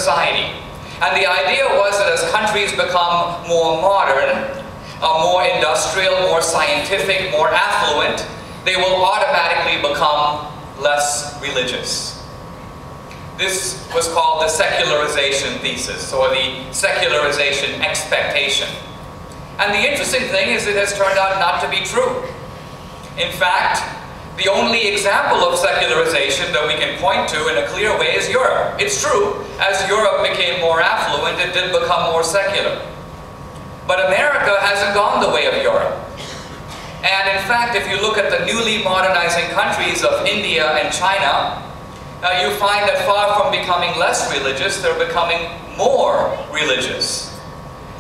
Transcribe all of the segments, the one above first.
society. And the idea was that as countries become more modern, more industrial, more scientific, more affluent, they will automatically become less religious. This was called the secularization thesis, or the secularization expectation. And the interesting thing is it has turned out not to be true. In fact, the only example of secularization that we can point to in a clear way is Europe. It's true, as Europe became more affluent, it did become more secular. But America hasn't gone the way of Europe. And in fact, if you look at the newly modernizing countries of India and China, you find that far from becoming less religious, they're becoming more religious.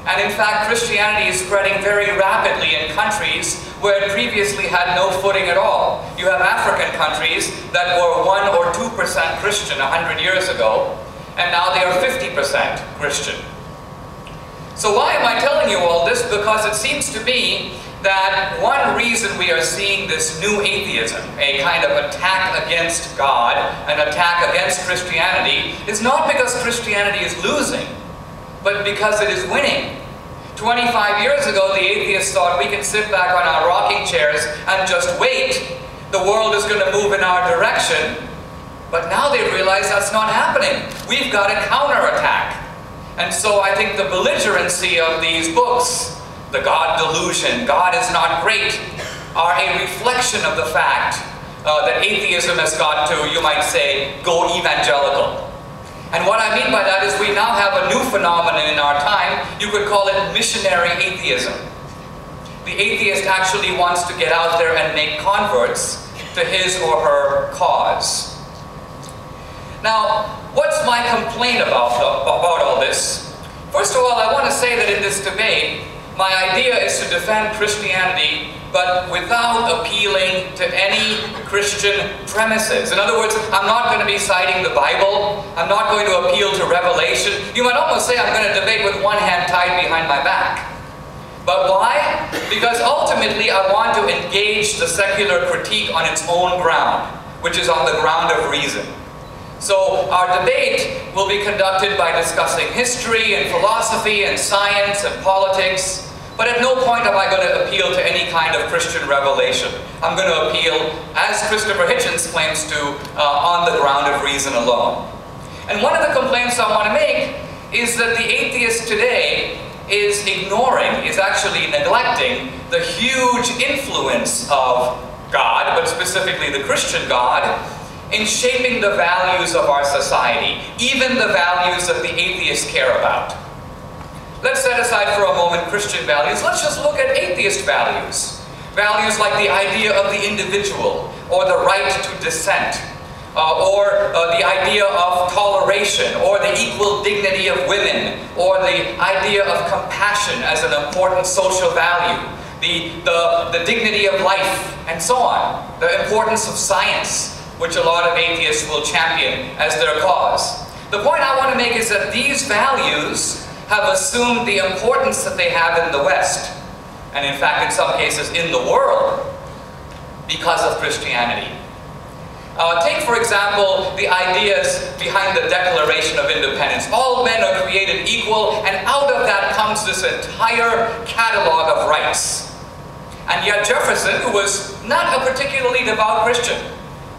And in fact, Christianity is spreading very rapidly in countries where it previously had no footing at all. You have African countries that were 1 or 2% Christian 100 years ago, and now they are 50% Christian. So why am I telling you all this? Because it seems to me that one reason we are seeing this new atheism, a kind of attack against God, an attack against Christianity, is not because Christianity is losing, but because it is winning. 25 years ago, the atheists thought we can sit back on our rocking chairs and just wait. The world is going to move in our direction. But now they realize that's not happening. We've got a counterattack. And so I think the belligerency of these books, the God delusion, God is not great, are a reflection of the fact that atheism has got to, you might say, go evangelical. And what I mean by that is we now have a new phenomenon in our time. You could call it missionary atheism. The atheist actually wants to get out there and make converts to his or her cause. Now, what's my complaint about all this? First of all, I want to say that in this debate, my idea is to defend Christianity, but without appealing to any Christian premises. In other words, I'm not going to be citing the Bible. I'm not going to appeal to Revelation. You might almost say I'm going to debate with one hand tied behind my back. But why? Because ultimately I want to engage the secular critique on its own ground, which is on the ground of reason. So our debate will be conducted by discussing history and philosophy and science and politics, but at no point am I going to appeal to any kind of Christian revelation. I'm going to appeal, as Christopher Hitchens claims to, on the ground of reason alone. And one of the complaints I want to make is that the atheist today is ignoring, is actually neglecting the huge influence of God, but specifically the Christian God, in shaping the values of our society, even the values that the atheists care about. Let's set aside for a moment Christian values. Let's just look at atheist values. Values like the idea of the individual, or the right to dissent, or the idea of toleration, or the equal dignity of women, or the idea of compassion as an important social value, the dignity of life, and so on, the importance of science, which a lot of atheists will champion as their cause. The point I want to make is that these values have assumed the importance that they have in the West, and in fact in some cases in the world, because of Christianity. Take for example the ideas behind the Declaration of Independence. All men are created equal, and out of that comes this entire catalog of rights. And yet Jefferson, who was not a particularly devout Christian,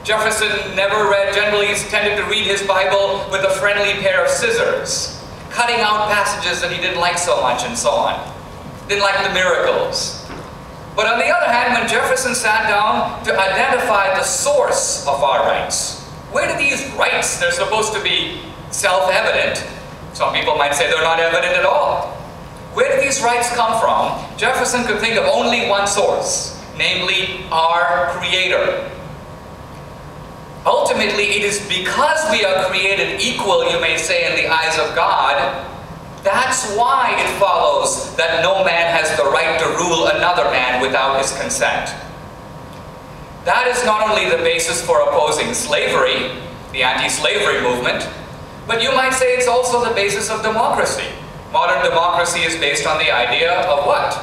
Jefferson never read, generally tended to read his Bible with a friendly pair of scissors, cutting out passages that he didn't like so much and so on. Didn't like the miracles. But on the other hand, when Jefferson sat down to identify the source of our rights, where do these rights, they're supposed to be self-evident, some people might say they're not evident at all. Where do these rights come from? Jefferson could think of only one source, namely our Creator. Ultimately, it is because we are created equal, you may say, in the eyes of God, that's why it follows that no man has the right to rule another man without his consent. That is not only the basis for opposing slavery, the anti-slavery movement, but you might say it's also the basis of democracy. Modern democracy is based on the idea of what?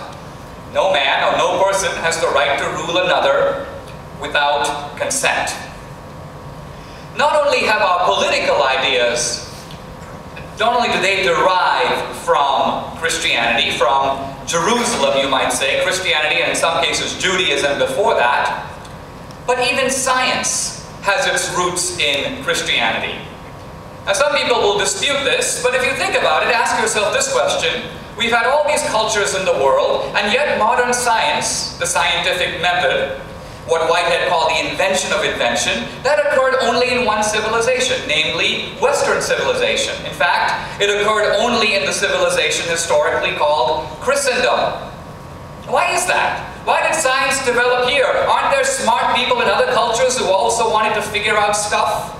No man or no person has the right to rule another without consent. Not only have our political ideas not only do they derive from Christianity, from Jerusalem, you might say, Christianity, and in some cases Judaism before that, but even science has its roots in Christianity. Now, some people will dispute this, but if you think about it, ask yourself this question. We've had all these cultures in the world, and yet modern science, the scientific method, what Whitehead called the invention of invention, that occurred only in one civilization, namely Western civilization. In fact, it occurred only in the civilization historically called Christendom. Why is that? Why did science develop here? Aren't there smart people in other cultures who also wanted to figure out stuff?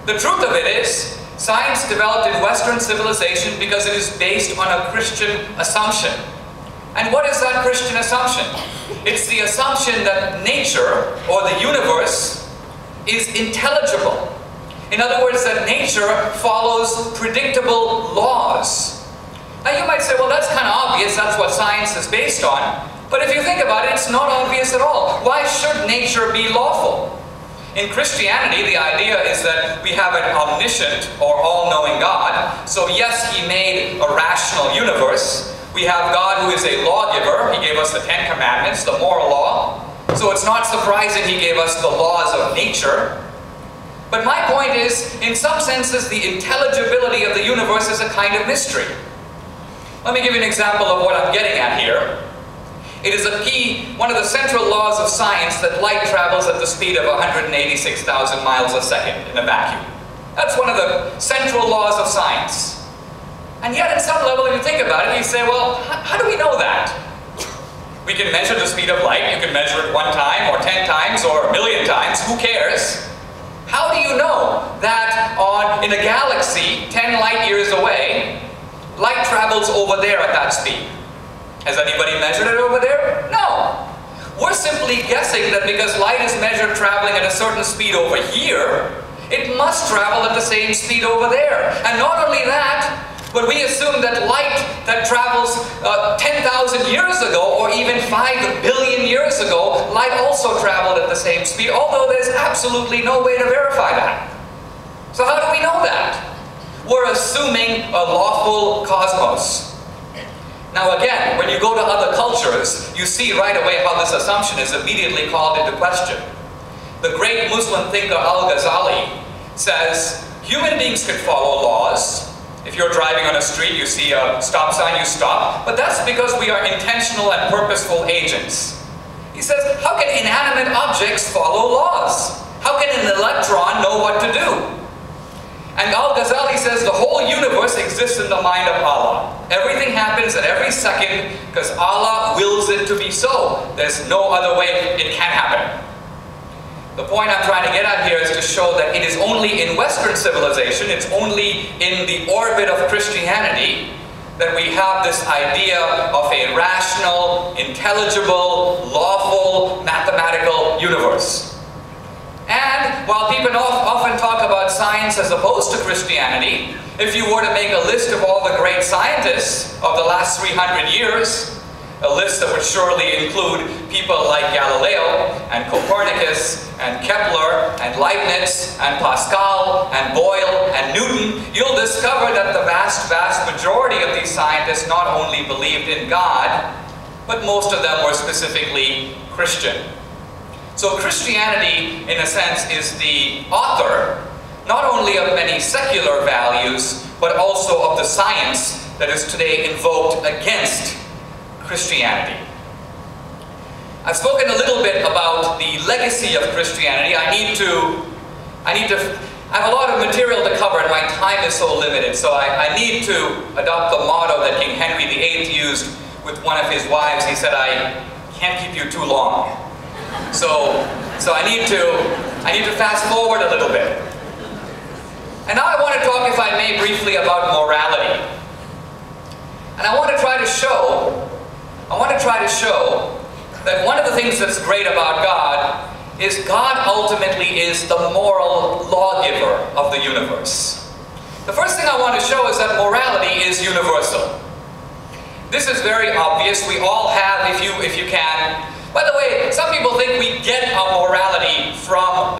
The truth of it is, science developed in Western civilization because it is based on a Christian assumption. And what is that Christian assumption? It's the assumption that nature, or the universe, is intelligible. In other words, that nature follows predictable laws. Now you might say, well, that's kind of obvious, that's what science is based on. But if you think about it, it's not obvious at all. Why should nature be lawful? In Christianity, the idea is that we have an omniscient or all-knowing God. So yes, He made a rational universe. We have God who is a lawgiver. He gave us the Ten Commandments, the moral law. So it's not surprising He gave us the laws of nature. But my point is, in some senses, the intelligibility of the universe is a kind of mystery. Let me give you an example of what I'm getting at here. It is one of the central laws of science that light travels at the speed of 186,000 miles a second in a vacuum. That's one of the central laws of science. And yet, at some level, if you think about it, you say, well, how do we know that? We can measure the speed of light. You can measure it 1 time, or 10 times, or 1,000,000 times. Who cares? How do you know that in a galaxy 10 light years away, light travels over there at that speed? Has anybody measured it over there? No. We're simply guessing that because light is measured traveling at a certain speed over here, it must travel at the same speed over there. And not only that, but we assume that light that travels 10,000 years ago, or even 5 billion years ago, light also traveled at the same speed, although there's absolutely no way to verify that. So how do we know that? We're assuming a lawful cosmos. Now again, when you go to other cultures, you see right away how this assumption is immediately called into question. The great Muslim thinker Al-Ghazali says, human beings can follow laws. If you're driving on a street, you see a stop sign, you stop. But that's because we are intentional and purposeful agents. He says, how can inanimate objects follow laws? How can an electron know what to do? And Al-Ghazali says the whole universe exists in the mind of Allah. Everything happens at every second because Allah wills it to be so. There's no other way it can happen. The point I'm trying to get at here is to show that it is only in Western civilization, it's only in the orbit of Christianity that we have this idea of a rational, intelligible, lawful, mathematical universe. And while people often talk about science as opposed to Christianity, if you were to make a list of all the great scientists of the last 300 years, a list that would surely include people like Galileo, and Copernicus, and Kepler, and Leibniz, and Pascal, and Boyle, and Newton, you'll discover that the vast, vast majority of these scientists not only believed in God, but most of them were specifically Christian. So Christianity, in a sense, is the author, not only of many secular values, but also of the science that is today invoked against Christianity. I've spoken a little bit about the legacy of Christianity. I have a lot of material to cover and my time is so limited, so I need to adopt the motto that King Henry VIII used with one of his wives. He said, I can't keep you too long. So I need to fast forward a little bit. And now I want to talk, if I may, briefly about morality. And I want to try to show that one of the things that's great about God is God ultimately is the moral lawgiver of the universe. The first thing I want to show is that morality is universal. This is very obvious. We all have, if you can. By the way, some people think we get our morality from